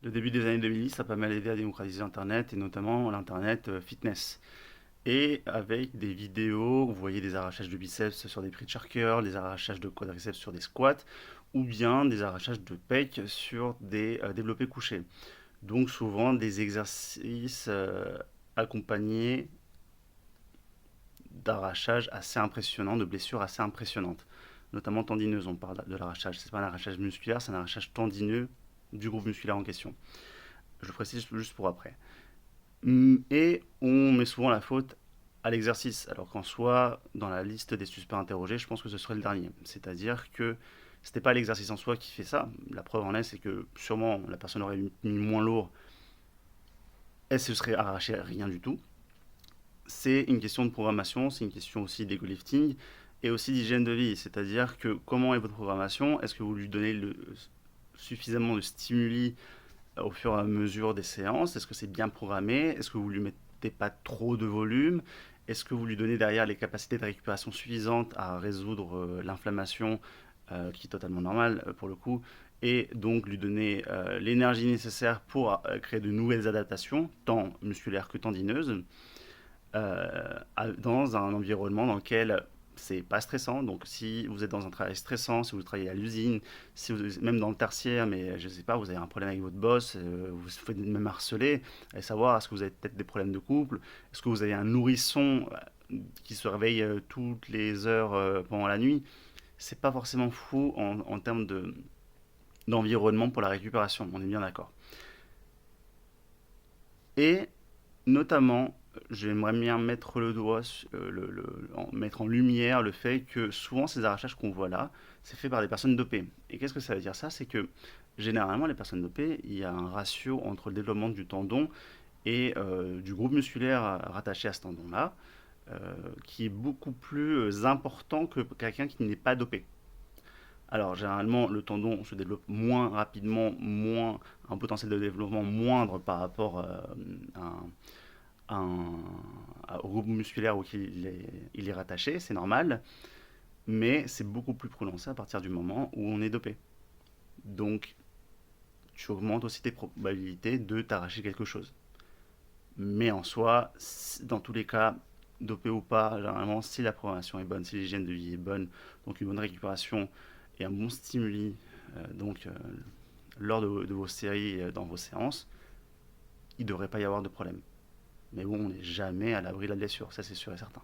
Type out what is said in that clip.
Le début des années 2010, ça a pas mal aidé à démocratiser Internet et notamment l'Internet fitness. Et avec des vidéos, vous voyez des arrachages de biceps sur des pre curls, des arrachages de quadriceps sur des squats, ou bien des arrachages de pecs sur des développés couchés. Donc souvent des exercices accompagnés d'arrachages assez impressionnants, de blessures assez impressionnantes, notamment tendineuses. On parle de l'arrachage. C'est pas un arrachage musculaire, c'est un arrachage tendineux du groupe musculaire en question. Je le précise juste pour après. Et on met souvent la faute à l'exercice, alors qu'en soi, dans la liste des suspects interrogés, je pense que ce serait le dernier. C'est-à-dire que c'était pas l'exercice en soi qui fait ça. La preuve en est, c'est que sûrement la personne aurait mis moins lourd, elle se serait arraché rien du tout. C'est une question de programmation, c'est une question aussi d'ego lifting et aussi d'hygiène de vie. C'est-à-dire que comment est votre programmation? Est-ce que vous lui donnez suffisamment de stimuli au fur et à mesure des séances? Est-ce que c'est bien programmé? Est-ce que vous lui mettez pas trop de volume? Est-ce que vous lui donnez derrière les capacités de récupération suffisantes à résoudre l'inflammation, qui est totalement normale pour le coup, et donc lui donner l'énergie nécessaire pour créer de nouvelles adaptations, tant musculaires que tendineuses, dans un environnement dans lequel c'est pas stressant. Donc si vous êtes dans un travail stressant, si vous travaillez à l'usine, si vous, même dans le tertiaire, mais je sais pas, vous avez un problème avec votre boss, vous vous faites même harceler, et savoir est-ce que vous avez peut-être des problèmes de couple, est-ce que vous avez un nourrisson qui se réveille toutes les heures pendant la nuit, c'est pas forcément fou en termes d'environnement pour la récupération, on est bien d'accord. Et notamment, j'aimerais bien mettre le doigt, mettre en lumière le fait que souvent ces arrachages qu'on voit là, c'est fait par des personnes dopées. Et qu'est-ce que ça veut dire ça? C'est que généralement, les personnes dopées, il y a un ratio entre le développement du tendon et du groupe musculaire rattaché à ce tendon-là, qui est beaucoup plus important que quelqu'un qui n'est pas dopé. Alors, généralement, le tendon se développe moins rapidement, moins, un potentiel de développement moindre par rapport un- au groupe musculaire auquel il est rattaché, c'est normal, mais c'est beaucoup plus prononcé à partir du moment où on est dopé. Donc, tu augmentes aussi tes probabilités de t'arracher quelque chose. Mais en soi, dans tous les cas, dopé ou pas, généralement, si la programmation est bonne, si l'hygiène de vie est bonne, donc une bonne récupération et un bon stimuli, lors de vos séries, dans vos séances, il ne devrait pas y avoir de problème. Mais bon, on n'est jamais à l'abri de la blessure, ça c'est sûr et certain.